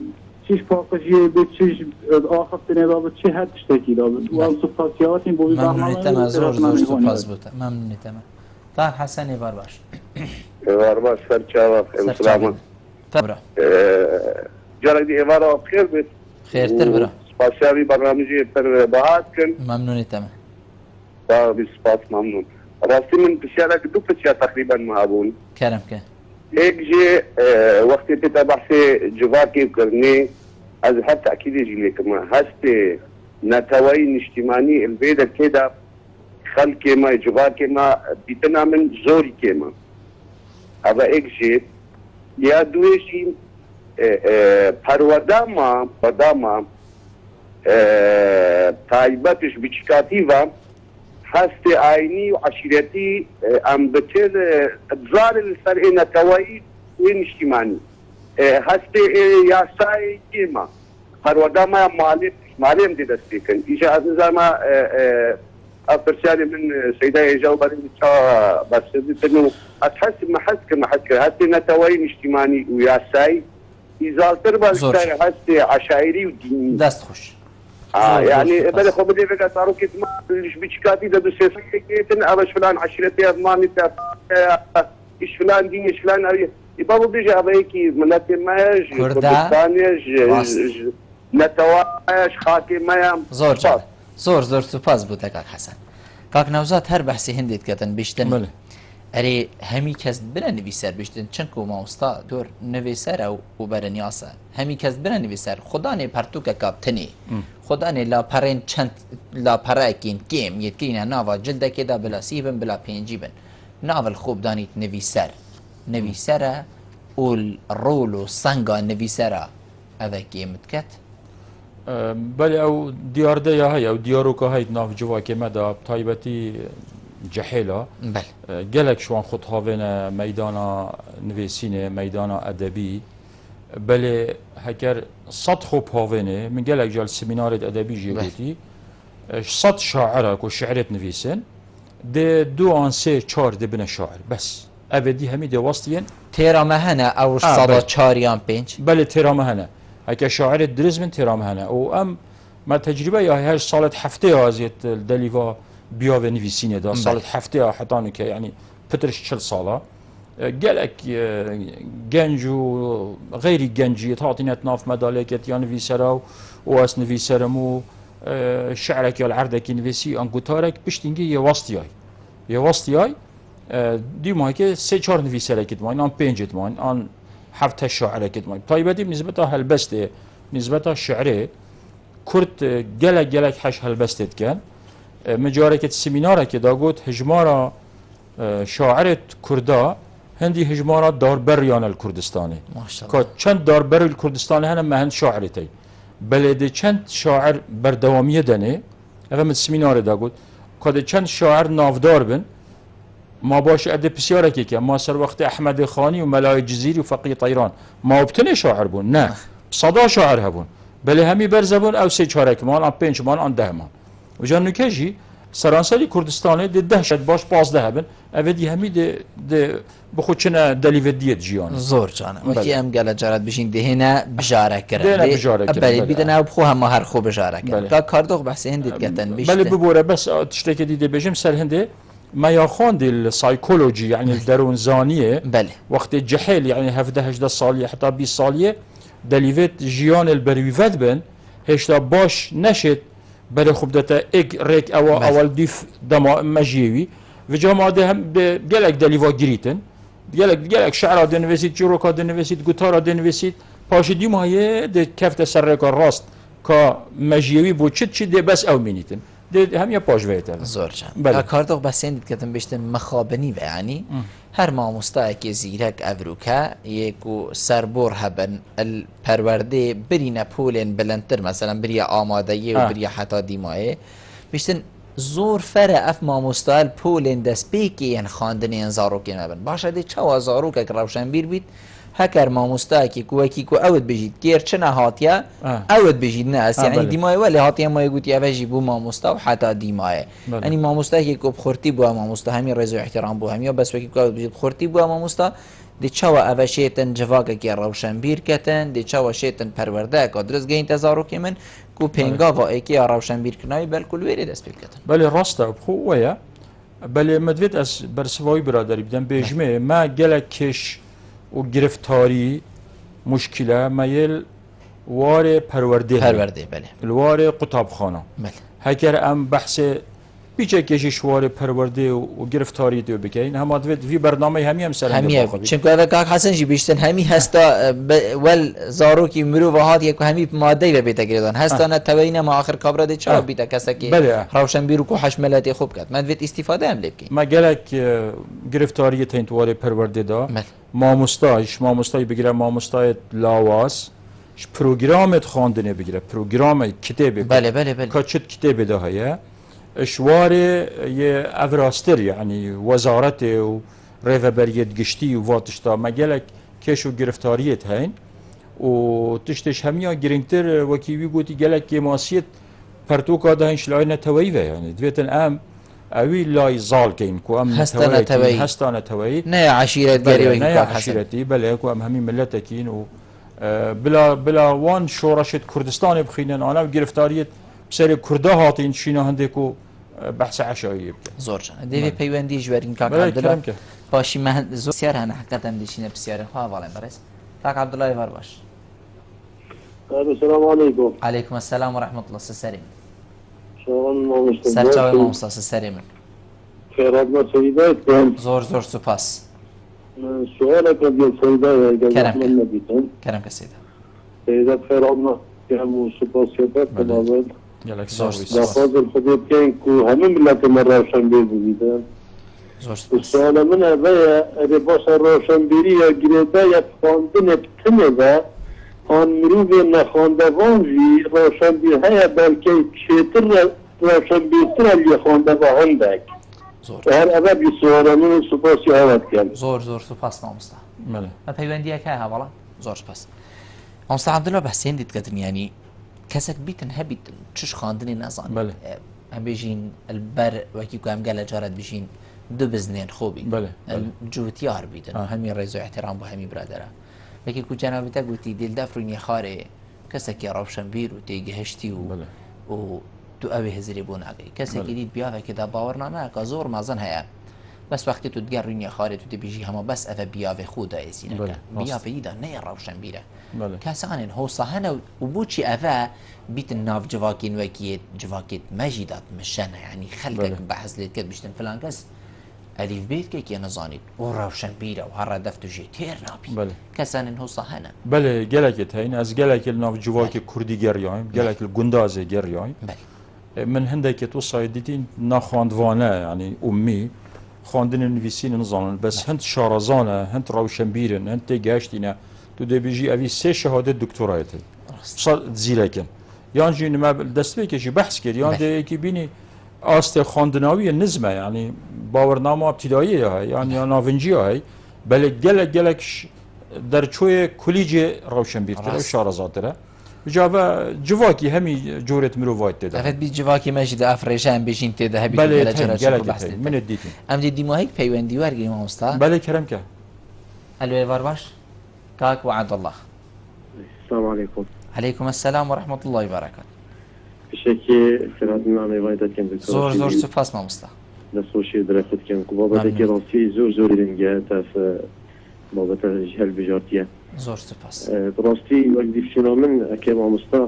چیش پاکجیه به چیش آخر تنها به چه حد تشتکی داد و صفاتیاتی بودی
ممنونیتم زور سپاس بوده ممنونیتم طاهر حسنی باش
باش سرچاوه سلام
تبرا
جالك دي إمارة خير بس
خير تربرا
سپاسیابی برنامجی پر بحث کن
ممنونیتم
بی سپاس ممنون راستی من بسیاره که دو پچیا تقریبا معبون
کرم که
ایک جه وقتی پیتا بحث جواکی کرنی از هر تأکیدی جیلی کما هست نتوایی اجتماعی البیده که دا خلق ما جواکی ما بیتنا من زوری که ما اما ایک جه یا دویشی پرورداما بداما تایبتش بچکاتی و هست آینی و عشیرتی ام بچه ابزار سر نتوایی و اجتماعی هست یاسای کیما پرورداما معلم دی دستی کن ایجا از نظام افرسیانی من سیده ایجاو برای بس تنو اتحس محس که هست نتوایی اجتماعی و یاسای ایزالتر بالستای هست عشایری و دینی
دست خوش
يعني بل خو بدي فيك صاروا كيف ما الشبيكاتي ده سياسيين ابش فلان عشيرتي اضماني ايش فلان دين ايش فلان يبغوا بيجي ابيكي ملاتي ماج كردستانيج نتواش خاطي ما
زور سپاس بوده کاک حسن کاک نوزاد هر بحثی هندید کتن بیشتن اری همی کس بره نویسر بیشتن چنکو ماوستا دور نویسر او بره نیاسه همی کس بره نویسر خدا نه پرتوک کابتنی خدا نه لا پرین چند لا پراکین کیم یتکینه ناوا جلده که دا بلا سیبن بلا پینجی بن ناول خوب دانیت نویسر اول رولو سنگا نویسر اوه کیمت کت
بله او دیارده یا های او دیاروکا های ناف جواکی مدا بطایبتی جحیلا گلک شوان خود هاوین میدان نویسینه میدان ادبی بله هکر صد خوب هاوینه من گلک جال سمینار ادبی جیبوتی صد شاعره کو شعرت نویسن ده دو آن سه چار ده بنا شاعر بس ابدی همی ده واسطین
تیرا مهنه او صدا چاریان پنج
بله تیرا مهنه هکر شاعر درز من تیرا مهنه او ام ما تجربه یا هر سالت هفته ازیت دلیوا بیا و نویسینه دا سالت هفته حتانو که یعنی پترش 40 ساله گلک گنج و غیری گنجی تعطینت ناف مدالکت یا نویسرا و اس نویسرمو شعرك یا العردك نویسی ان گوتارک بشتینگی یه واسطیای دیما که سه چهار نویسره کدمان آن پنج کدمان آن هفت شاعره کدمان طایبتی نسبتا هلبسته نسبتا شعره کرد گلک حش هلبستت کن مجارکت سمیناره که دا گوت هجمارا شاعرت کردا هندی هجمارا داربریان الکردستانی که چند داربر الکردستانی هنم مهند شاعرتی بلده چند شاعر بردوامیه دنه اما سمیناره دا گوت که چند شاعر نافدار بن ما باش ادب بسیاره که ما سر وقت احمد خانی و ملای جزیری و فقی طیران ما ابتنه شاعر بون نه صدا شاعر هبون بله همی برزبون او سه چارک مان آن پنج مان آن 10 مان و جان نکجی سرانسالی کردستانه ده 10 باش 15 هبن اودی همی ده بخوچنه دلیودیت جیان
زور جانه وقتی ام گله جرات بشین دهنه بجاره کرد
بله
بدنا بخو هم هر خوب بجاره کرد تا کاردوق بحث هندید گتن بیشتر
بله ببوره بس تشتکی دیده بجم سر هنده ما يخوند السايكولوجي يعني الدرونزانيه
بله
وقت الجحيل يعني 17 صاليه حتى 20 صاليه دليفت جيان البريفات بن هشتا باش نشت بل خبدتا اك ريك او اول ديف دما مجيوي في جامعه هم جالك دليفا جريتن جالك شعر دنفيسيت جوروكا دنفيسيت جوتارا دنفيسيت باش ديما هي د كفته سرك الراست كا مجيوي بو تشد بس او مينيتن هەمیە پاژوێتە
زۆر کاردۆ بەسێنیت کەتم بشتن مەخابنی بەیانی هەر مامۆستایەکی زیرەک ئەڤروکە یەک و سەربۆر هەبن پەروەردێ برینە پولێن بلندتر مەسەلەن بریە ئامادەیە و بریە حتا دیمایە بشتن زۆر فەرە ئەف مامۆستایل پولێن دەستپێکیان خواندنیان زارۆکێن هەبن باشە دێ چاوە زارۆکێک ڕەوشەنبیر بیت هەکەر مامۆستایەکی کووەکی و ئەوت بژیت گێر چنە هاتیە ئەوت بژیت نەسیانی دیمایوە لە هاتیە مای گوتی ئەڤژی بوو مامۆستا و حتا دیمایە ئەنی مامۆستایەکی کۆ بخورتی بووە مامۆستا هەمی ڕێز و احترام بوو هەمیە بەسوەکی کو بژیت بخورتی بووە مامۆستا دی چاوە ئەڤە شێتن جڤاکێکی ڕەوشەنبیر کەتن دی چاوە شێتن پەروەردەیەکە درست گەینتە زارۆکی من کو پێنگاڤەیەکی ڕەوشەنبیرکردنەوەی بەلکل وێرێ دەست پێ بکەتن
بەڵێ ڕاستە بخۆ وەیە بەڵێ مدوێت ئەس بەرسەوەی برادری بدەم بێژمێ ما گەلک کێش و گرفتاری مشکلة ميل واري پرورده
بله
الواري قطابخانه هكر ام بحث بیچه کشی شوار پرورده و گرفتاری دیو بکین هم دوید وی برنامه هم سر
همیه چون که کاک حسن جی بیشتن همی هستا ول زاروکی مرو و هات یک همی ماده و بیت گردن هستا نه توین ما آخر کابرا دی چا بیت کسا کی روشن بیرو کو حشملاتی خوب کرد من دوید استفاده هم لب کی
ما گلک گرفتاری تین توار پرورده دا مامۆستای بگیره مامۆستای لاواز پروگرامت خواندنه بگیره پروگرام کتابی
بله
کچت کتابی ده هیا اشواره یه افراستر یعنی وزارت و ریوبریت گشتی و واتشتا مگلک کش و گرفتاریت هین و تشتش همیا گرینگتر وکیوی گوتی گلک ماسیت پرتوکا ده هنش لای نتویوه یعنی دویتن ام اوی لای زال کین کو ام هستانه توی
نه عشیرت گری
نه عشیرتی بله کو ام همین ملت کین و بلا وان شورشت کردستان بخینن آنها گرفتاریت بسر کرده هاتین شینا هنده کو بحث عشایی بکن
زور جان دیوی پیوندی جوارین کاک عبدالله باشی من زور بسیار هنه حقیقتا دیشینه بسیار خواه والیم برس کاک عبدالله بار باش
السلام علیکم
علیکم السلام و رحمت الله سریم
شلون
سرچاوی مامۆستا سەری من
خێرات بە سەیدایت کەم
زۆر سوپاس
سوالێکە بێ سەیدای
کەرم کە سەیدا
سەیدات خێرات کەم و سوپاسیەکەت بەبابەت
زۆر
داخوازم خودت بکەین و هەموو ملەتەمە ڕەوشەنبیر ببیدەن سوالە من ئەvەیە ئەرێ باشە ڕەوشەنبیریە گرێدایە خواندنێ بتنێدا آن مروفێ نەخواندەوانژی ڕەوشەنبیر هەیە بەلکەی کێتر ڕەوشەنبیرترە لێ خواندەوە هەندێک هەر ئەvە بیسوالە من سوپاسی هەوت کەم
زۆر سوپاس مامۆستا بە پەیوەندیەکە هەواڵە زۆر سوپاس مامۆستا عەبدوڵڵا بەحسێن دیتکەتن ینی کەسێک بیتن هەبیت چش خواندنی نەزان ئەم بێژین البەر وەکی کو ئەم گەلە جارەت بژین دوو بزنێن خۆبی جوتیار بیتن هەمی ڕێز و احترام بۆ هەمی برادەرە وەکی کو جەنابەتە گوتی دڵدەفرینی خارێ کەسێکی ڕەوشەنبیر و تێگەهشتی و تو ئەوێ هزری بۆ ناگەی کەسێکی دیت بیاوێکێدا باوەڕ نامەکە زۆر مازن هەیە بەس وەختی تو دگەر ڕوونی خارێت و دەبیژی هەمە بەس ئەvە بیاوێ خۆدا ئێسینەکە بیاوەیدا نەیە ڕەوشەنبیرە کەسانێن هۆسا هەنە و بۆچی ئەvە بیتن ناو جڤاکین وەکیێت جڤاکێت مەژیدات مشەنە ینی خەلکێک بەحەز لێت کرد بشتن فلان کەس ئەلیف بێتکێکی نەزانیت بۆ ڕەوشەنبیرە و هەڕە دەفت و ژێ تێر نابی کەسانێن هۆسا هەنە
بەێ گەلێکت هەین ئەس گەلێکی ناو جوواکی کوردی گەڕیایم گەلێک گوندازێ گەڕیایم من هەندێکێت و سایدیتین ناخواندوانە ینی ئومی خواندنی نویسین نزانن بەس هەند شارەزانە هەند ڕەوشەنبیرن هەند تێگەشتینە تو دەبێژی ئەوی سێ شەهادەت دکتۆرایەتن زیرەکن یان ژی نما دەستپێکێکی بەحث کرد یان دەیەکی بینی ئاستێ خواندناویە نزمە ینی باوەڕنامە ابتیداییە هەیە یان یا ناڤنجیە هەی بەلێ گەلێک دەرچۆیە کولیجێ ڕەوشەنبیرترە شارەزاترە جاوە جواکی هەمی جۆرێت مرۆڤایت تێدا
ئەفەت بی جواکی مەژی دا ئەفرێژیان بێژین تێدا هەبی
منت دیتین
ئەم دی دیماهەیەک پەیوەندی وەرگری مامۆستا
بەڵێ کەرەمکە
ئەلوێ وار باش کاک وعەبدوڵڵا
السلام علیکم
عەلەیکم السلام ورحمة الله وبركاته
پشکی خێراتنامەی وای دەکەم
زۆر سوپاس مامۆستا
دەسۆشی درەخت کەم و بابەتێکی ڕاستی زۆر گرنگە تاف بابەتە هەلبژارتیە
زۆر سوپاس
ڕاستی وەک دیفشینا من ئەکێ مامۆستا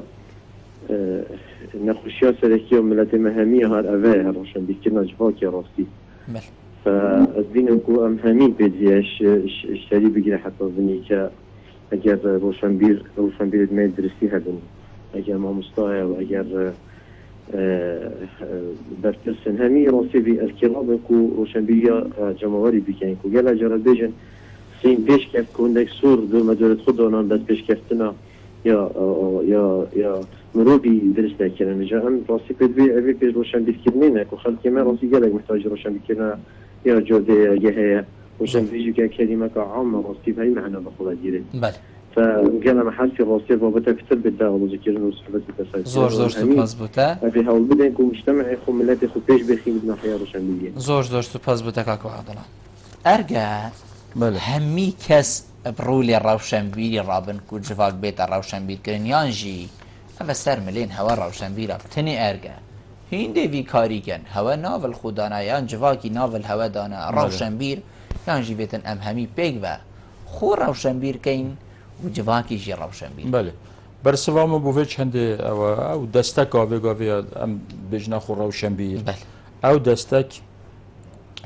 نەخۆشیە سەرەکی و ملەتێمە هەمیە هەر ئەvەیە هەر ڕەوشەنبیرکردنا جڤاکی ڕاستی فەزبینم کو ئەم هەمی پێدیەش شتەری بگیرە حتا بنی کە ئەگەر ڕەوشەنبیرت مێ درستی هەبن ئەگەر مامۆستایە و ئەگەر برتسن همي راسي في الكلاب كو روشنبية جماهيري بكين كو جل جرى بيجن سين بيش كيف كون ديك سور دو مدولة خدونا بس بيش كيفتنا يا مروبي درسنا كنا نجا أم راسي بدي أبي بيش روشنبي كرنينا كو خلتي ما راسي جلك محتاج روشنبي كنا يا جودة جهة روشنبي جو كلمة عامة راسي بهاي معنا بخلا ديري.
بله.
فقال محل في راسي بابتها كتب بالداء وذكرنا وصحبة التساعد.
زور سپاس بوده.
أبي هول بدن كم مجتمع خو ملت خو پیش بخیم بدنا حياة روشنبیه.
زور سپاس بوده کاکو عبدالله. ارجع همی کس برولي روشنبيري رابن كو جواك بيت روشنبير كرن يانجي اما سر ملين هوا روشنبير بتني ارجع هين دي في كاريكن هوا ناول خودانا يان جواكي ناول هوا دانا روشنبير يانجي بيتن ام همي بيك و خو روشنبير كين و جواكي جي روشنبير.
بله برسوام بوفيتش هندي او دستك اوي ام بجنا خو روشنبير.
بله.
او دستك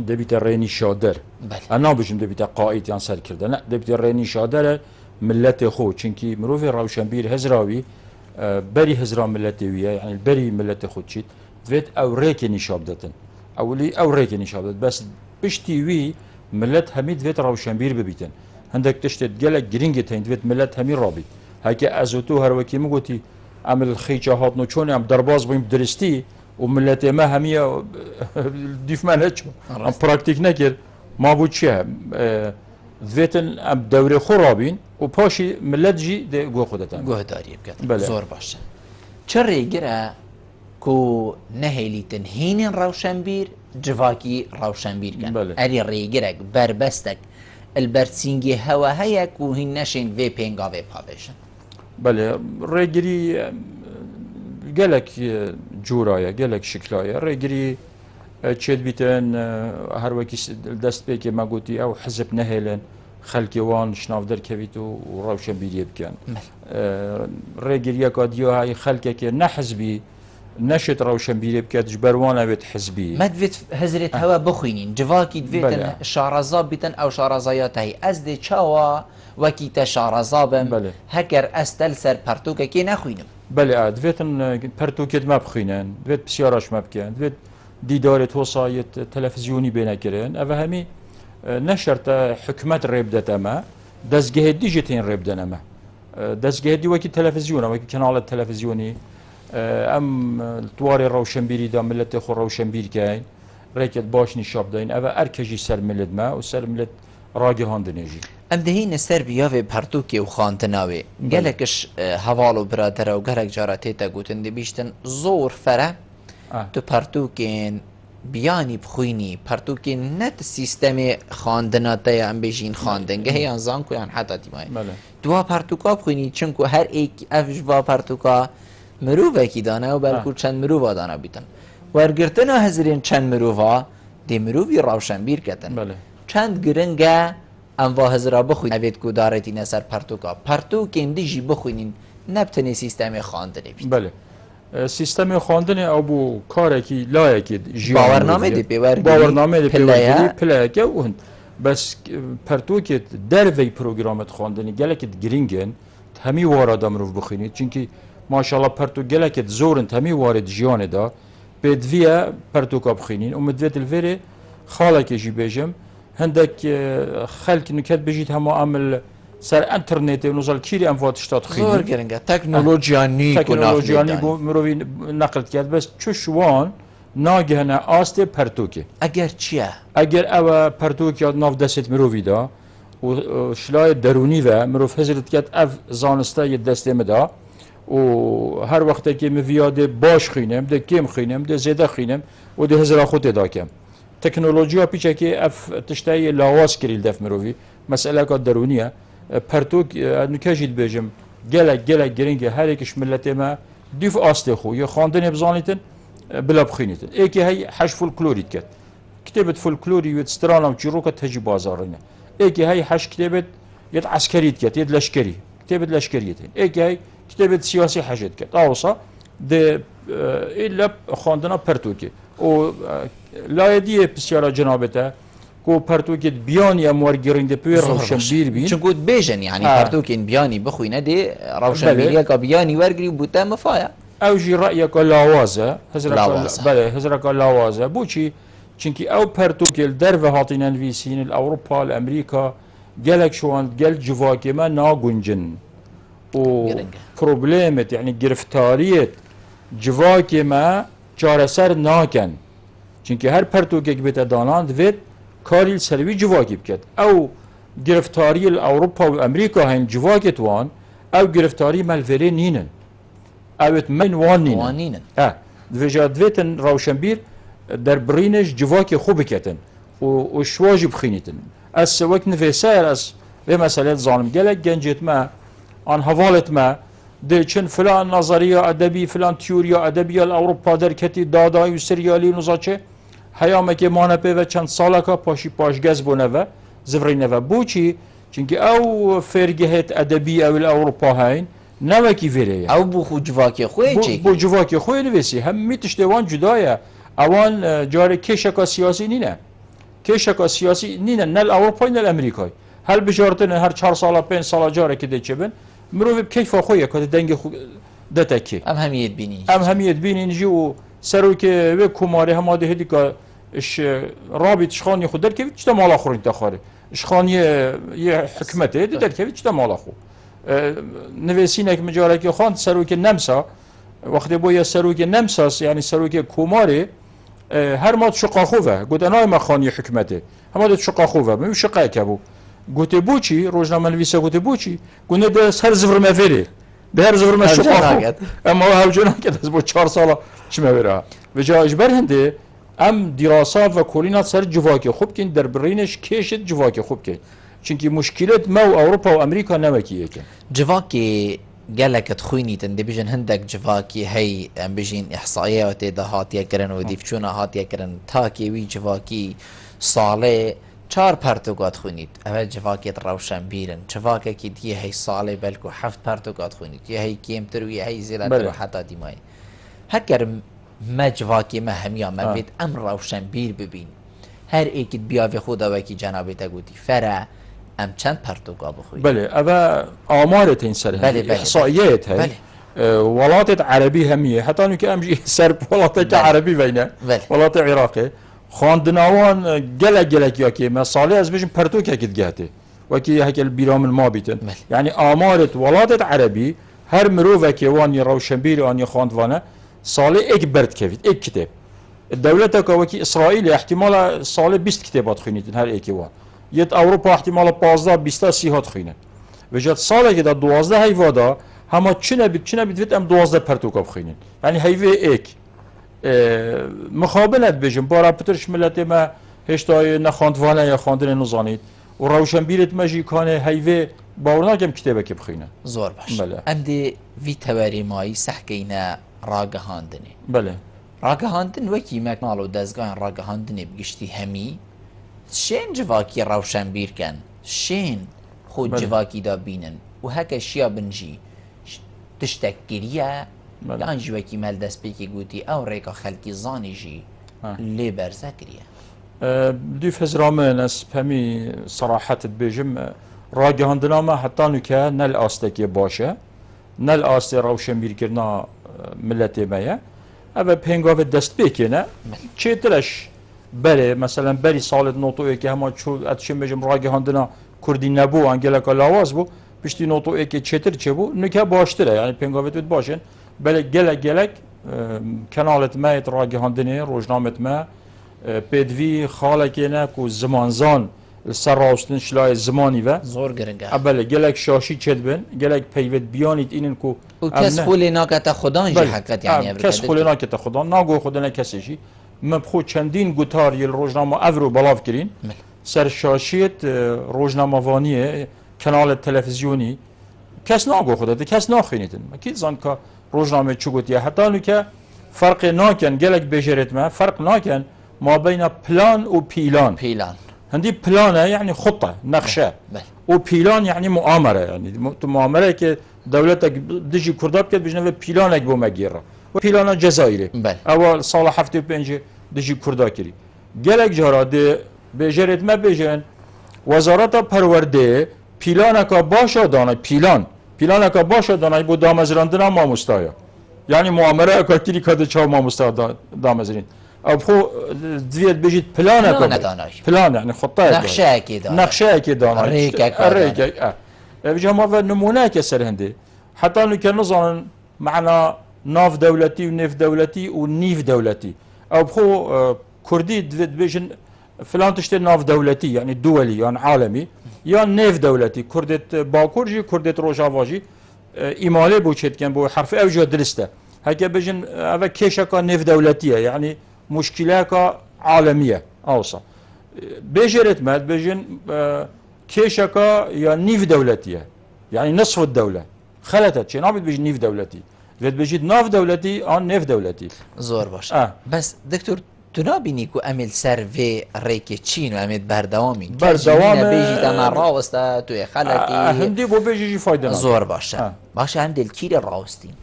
دبيت الريني شادر.
بله.
انا بجم دبيت قائد يان سر كردن لا دبيت الريني شادر ملت خو چونكي مروفي روشنبير هزراوي بري هزرا ملتي ويا يعني البري ملت خو تشيت دويت او ريكي نشابدتن اولي او ريكي نشابدت بس بشتي وي ملت همي دويت روشنبير ببيتن عندك تشتت جلك جرينجتين دويت ملت همي رابط هكا ازوتو هروكي مغوتي عمل الخيچه هاتنو چون ام درباز بيم درستي وملت ما هميه ديف مانج ام براكتيك نكر ما بو چه ذاتن ام دوره خرابين و پاشي ملت جي ده گو خودتان
گوه داری بکد زور باشه چه ریگره کو نهیلیتن هینین روشنبیر جواکی روشنبیر کن اری ریگرک بربستک البرسینگی هوا هیک و هین نشین وی پینگا وی پاوشن
بله ریگری گلک جورایا گلک شکلایا ریگری چید بیتن هر وکی دست بی که ما گوتی او حزب نهیلن خلقی وان شناف در کویت و روشنبیری بکن ریگری کادیو های خلقی که نه حزبی نشت روشنبیری بکد جبروانه بیت حزبی
ما دویت هزرت هوا بخوینین جواکی دویتن شارزاب بیتن او شارزایات هی از دی چاوا وکی تا شارزابم هکر استل سر پرتوکه که نخوینم
بله دویتن پرتوکت ما بخوینن دویت بسیارش ما بکن دویت دیدار توصایت تلفزیونی بینه کرن او همی نشرت حکمت ریبدت اما دزگه دیجتین ریبدن اما دزگه دی وکی تلفزیون وکی کنال تلفزیونی ام توار روشنبیری دا ملت خو روشنبیر کین ریکت باش نشاب داین او ارکجی سر ملت ما و سر ملت راگی هاندنیجی
ام دهین سر بیاوه پرتوکی و خانتناوی گلکش حوالو برادر و گرک جاراتی تا گوتن دی بیشتن زور فره تو پرتوکین بیانی بخوینی پرتوکین نت سیستم خواندناتی ام بیشین خواندنگه یان زانکو یان حتی دیمای دوا پرتوکا بخوینی چونکو هر ایک افجوا پرتوکا مروفه کی دانه و بلکو چند مروفه دانه بیتن ورگرتن هزرین چند مروفه دی مروفی روشنبیر کتن چند گرنگه ام و هزرا بخوین اوید کو دارتی نسر پرتوکا پرتوکین دیجی بخوینین نبتنی سیستم خواندنی بیتن
بله سیستم خواندن او بو کاری که لایکی
باورنامه دی پیورگی
باورنامه دی پیورگی پلاکه اون بس پرتوکت در وی پروگرامت خواندنی گلکت گرینگن همی وارد امروز بخینید چونکی ماشاءالله پرتو گلکت زورن همی وارد جیان دا بدویه پرتوکا بخینین امدویت الوری خاله که جی بیجم هندک خلق نکت بجید همه عمل سر انترنت و نزال کیری انوات شتات خیلی
زور گرنگه تکنولوژیانی
بو مروی نقل کرد بس چشوان ناگهنه آست پرتوکه
اگر چیه؟
اگر او پرتوکه ناف دست مروی دا و شلای درونی و مروف هزرت کرد اف زانسته ی دسته دا و هر وقت که مویاده باش خینم ده کم خینم ده زیده خینم و ده هزرا خود دا کم تکنولوژیا پیچه که اف تشتای لاواز کریل دف مروی مسئله که درونیه پرتوک نکشید بیجم گلک گرینگه هر یکش ملت ما دیف آسته خو یا خواندن بزانیتن بلا بخینیتن ایکی هی حش فولکلوریت کت کتابت فولکلوری و استرانم چیروکت هجی بازارینه ایکی هی حش کتابت یت عسکریت کت یت لشکری کتابت لشکریتن ایکی هی کتابت سیاسی حشت کت آوسا ده ایلا خواندنا پرتوکی و لایدی بسیارا جنابته کو پرتوکت بیانی اموار گرینده پی روشنبیر بین
چون گود بیجن یعنی پرتوکین بیانی بخوینه دی روشنبیری که بیانی ورگری بوده مفایا
او جي رأيك لاوازه بله هزرك لاوازه بوچی چونکی او پرتوکل در و هاتین انویسین الاوروپا الامریکا گلک شوان گل جواکی ما ناگونجن و پروبلیمت یعنی گرفتاریت جواکی ما چارەسەر ناکەن چونکی هەر پەرتوکێک بێتە دانان دەوێت کاری سەروی جواکی بکات ئەو گرفتاری ئەوروپا و ئەمریکا هەین جواکێت وان ئەو گرفتاری مەلڤێرێ نینن ئەوێت من وان نینن دەبێژە دەوێتن ڕەوشەنبیر دەربڕینش جواکی خوب بکەتن و شواژی بخینیتن ئەس وەک نڤێسەر ئەس بێ مەسەلێت زانم gelek گەنجێتمە ئان هەواڵێتمە دچن فلان نظریه ادبی فلان تیوریا ادبی الاوروپا درکتی دادای و سریالی نوزاچه هیامه که مانپه و چند ساله که پاشی پاشگز بونه و زفرینه و بوچی چونکه او فرگهت ادبی او الاوروپا هین نوکی ویره
او بو خو جواکی خوی چی
بو جواکی خوی نویسی هم میتشتوان جدایه اوان جاره کشکا سیاسی نینه کشکا سیاسی نینه نه الاوروپا نه الامریکای هل بجارتن هر 4 ساله 5 ساله جاره که دچبن مروف بكيف خويا كنت دنگ دتكي
ام هميت بيني
نجي و سروك و كوماري هم هذه هديك اش رابط شخاني خو در كيف مال اخر انت خاري شخاني حكمته در كيف مال اخو نويسينك مجارك خان سروك نمسا وقت بو سروك نمساس يعني سروك كوماري هر ما شقا خوفه قلت انا ما خاني حكمته هم هذا شقا خوفه مو شقا كبو گوته بوچی روزنامه نویسه گوته بوچی گونه ده هر زفر مفری ده هر زفر مشقاق اما هاوجونا که از بو 4 ساله چه مبره و جا اجبر هنده ام دراسات و کلینات سر جواکی خوب کن در برینش کشت جواکی خوب کن چونکی مشکلات ما و اروپا و امریکا نمکیه کن
جواکی گلکت خوینیتن دی بیجن هندک جواکی هی ام بیجین احصائیات ده هاتیه کرن و دیفچونا هاتیه کرن تاکی وی جواکی ساله 4 پرتوگات خوینید اول جواکیت روشنبیرن جواکی دیه هی ساله بلکو 7 پرتوگات خوینید یه هی کمتر و یه هی زیادتر و حتی دیمای هکر ما جواکی ما همیا مبید ام روشنبیر ببین هر ایکت بیاوی خدا وکی جنابی تگوتی فرا ام چند پرتوگا بخوید
بله اول آمارت این سر
بله
احصائیات هی ولات عربی همیه حتی نو که امجی سر ولات عربی بینه ولات عراقی خواندناوان گلک یا که مثالی از بجن پرتوک اکید گهته وکی هکل بیرام ما بیتن یعنی آمارت ولادت عربی هر مروفه که وانی روشنبیر آنی خواندوانه سالی ایک برد کفید ایک کتاب الدولت که وکی اسرائیل احتمال سالی 20 کتابات خوینیدن هر ایکی وان یت اوروپا احتمال 15 20 30 هات خوینن و جات سالی که دا 12 هیوادا همه چنه بید ام 12 پرتوک بخوینن یعنی هیوه ایک مخابلت بجن بارا پترش ملت ما هشتای نخواندوانه یا خواندن نزانید و روشنبیرت مجی کانه هیوه باورناکم کتابه که بخوینه
زور باش ام دی وی تواری مایی سحکینه راگهاندنه
بله
راگهاندن وکی مکنالو دزگاه راگهاندنه بگشتی همی شین جواکی روشنبیر کن شین خود جواکی دا بینن و هکا شیا بنجی تشتکگیریه یان جوکی مال دست بیکی گوتی او ریکا خلکی زانی جی لی برزه کریه
دو فزرامه نس پمی صراحت بجم راگهاندنا ما حتی نکه نل آستکی باشه نل آست روشنبیر کرنا ملتی مایه او پنگاو دست بیکنه چه ترش بره مثلا بری سالت نوتوی که همه چو اتشم بجم راگهاندنا کردی نبو انگلک لاواز بو پشتی نوتوی که چتر چه بو نکه باشتره یعنی پنگاوت باشن بله گلک کنالت ما راگهاندنه روزنامت ما پدوی خالکی نه کو زمانزان سر راستن شلای زمانی و
زور گرنگه
بله گلک شاشی چد بن گلک پیوت بیانیت اینن کو
کس خولی ناکت خدا جی حقیقت یعنی
کس خولی ناکت خدا ناگو خدا نه کسیشی مبخو چندین گوتار یل روزنامه افرو بلاف کرین سر شاشیت روزنامه وانیه کانال تلویزیونی کس ناگو خدا ده کس ناخینیتن کی زان که روزنامه چوگوتیه حتی نو که فرق ناکن گلک بجرت ما فرق ناکن ما بین پلان و پیلان هندی پلانه یعنی خطه نقشه و پیلان یعنی مؤامره یعنی مؤامره که دولت دجی کرداب کرد بجنه پیلانک بو مگیره و پیلان جزایری اول سال 75 دجی کردا کری گلک جارا ده بجرت ما بجن وزارت پرورده پیلانکا باشه دانه پیلانکا باشه دانه بو دامزراندنا ما مستایا يعني معامله كاتيري كاد تشاو ما مستعد دامزرين او خو دويت بيجي بلان بلان يعني خطه
نقشه كده
نقشه كده ريك بيجي ما نمونه كسر هندي حتى انه كان نظام معنا ناف دولتي ونيف دولتي ونيف دولتي او بخو كردي دويت بيجن فلان تشتري ناف دولتي يعني دولي يعني عالمي يا نيف دولتي كردت باكورجي كردت روجافاجي إيمالي بوشيت كان بو حرف أوجه درسته هكا بجن هذا كيشكا نيف دولتية يعني مشكلة عالمية أوصى بيجرت مات بجن كيشكا يا نيف دولتية يعني نصف الدولة خلتت شي نابد بيجي نيف دولتي بيجي ناف دولتي أو نيف دولتي
زور باش بس دكتور تنابيني كو امل سيرفي ريكي تشين وامل بردوامي بيجي تما راوستا تو خلتي
هندي بو بيجي فايده
زور باشه باشه عند الكير راوستين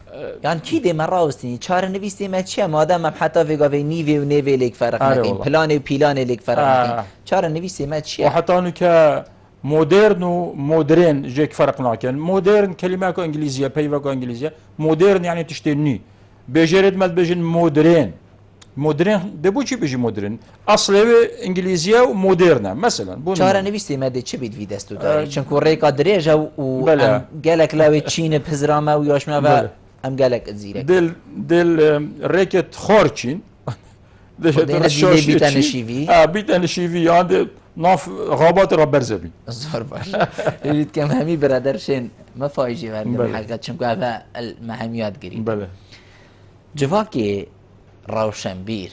يعني كي دي راوستين چار نويستي ما چه مادام حتى في قوي نيفي و نيفي ليك فرق نكين بلان و بيلان ليك فرق نكين چار نويستي ما چه
وحتى انه ك مودرن و مودرن جيك فرق ناكن مودرن كلمه كو انجليزيه بيفا كو انجليزيه مودرن يعني تشتني بيجرد ما بيجن مودرن مودرن دبو چی بيجي مودرن اصله انجليزيه ومودرنا مثلا
چاره نويستي ماده چه بيد في دستو داري چونكو ريكا دريجا و قالك لاوي تشين بزرامه و ياشما و ام قالك زيرك
دل ريكت خورچين
بيتن شيفي
بيتن شيفي يعني ناف غابات ربرزبي
زور باش يريد كم همي برادرشين ما فايجي ورد حقيقه چونكو هذا المهميات قريب
بله
جواكي روشنبیر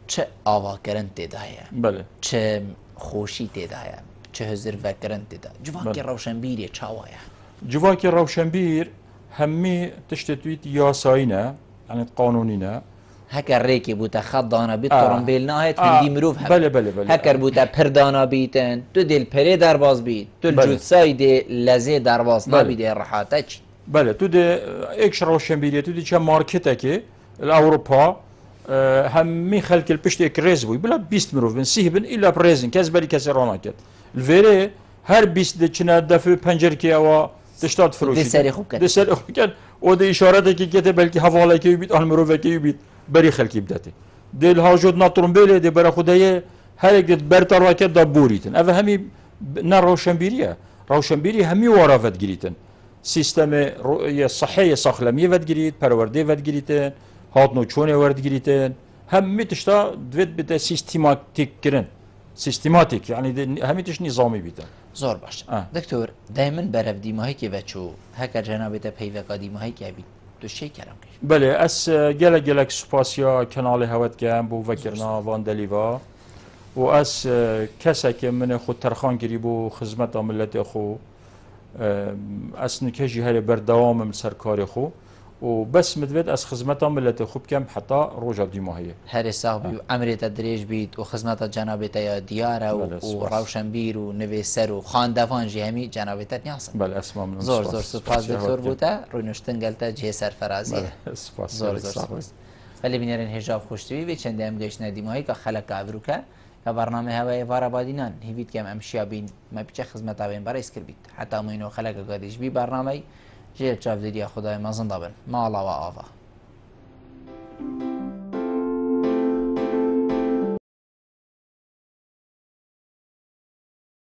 چه آواکرن تدایه
بله
چه خوشی تدایه چه هزر وکرن تدایه جواکی روشنبیری چاوایه
جواکی روشنبیر همه تشتتویت یاسایینه يعني قانونينا
هكر ريكي بوتا خضانا بيتورن بيلناهت هندي مروف هم
بله
هكر بوتا پردانا بيتن تو دل پري درواز بيت تو الجوتساي دي لزي درواز نبيدي الرحاتة چي
بله تو دي اكش روشنبيرية تو دي چه ماركتكي الأوروبا همي خلق البشتي كريز بوي بلا بيست مروف بن سيهبن إلا بريزن كاز بالي كاز روناكت الفيري هر بيست دي چنا دفو پنجركي او تشتاد فروشي
دي ساري خوب كد
دي ساري خوب كد و دي إشاراتي كي كده بلكي حوالي كي يبيت المروفة كي يبيت بري خلقي بداتي دي الهاجود ناطرون بيلي دي برا خدايا هرك دي برتر واكت دابوريتن أفا همي نا روشنبيرية همي ورافت جريتن سيستم صحية صخلمية فت جريت پروردي فت جريتن هاتنو چونه ورد گریتن همه تشتا دوید بده سیستماتیک کرن سیستماتیک يعني همه تش نظامي بیتن
زور باش دكتور دائما برف ديماهي كي بچو هكر جنابته پیوقا ديماهي كي بي تو شي كلام
بله اس گلک سپاسیا کانال هوت گم بو وکرنا واندلیوا و اس کسک من خود ترخان گری بو خدمت ملت خو اس نکجی هر بردوام سرکار خو و بس مدوید از خدمت ملت خوب کم حتی روجا دیماهیه
هر صاحبی و عمریت دریج بید و خدمت جنابت یا دیاره و روشنبیر و نویسر و خاندوان جی همی جنابت نیاسن
بله اسمع من
زور سپاس دکتور بوده روی نشتن گلتا جه سرفرازیه زور سپاس ولی بینرین هجاب خوشتوی و چند هم گشت دیماهی که خلق عبرو که یا برنامه هوای واربادینان هیوید کم امشیا بین ما بیچه خدمت آبین برای اسکر بید حتی موینو خلق قادش بی برنامه جيل شاف دي خداي ما زندا بن ما الله وآفا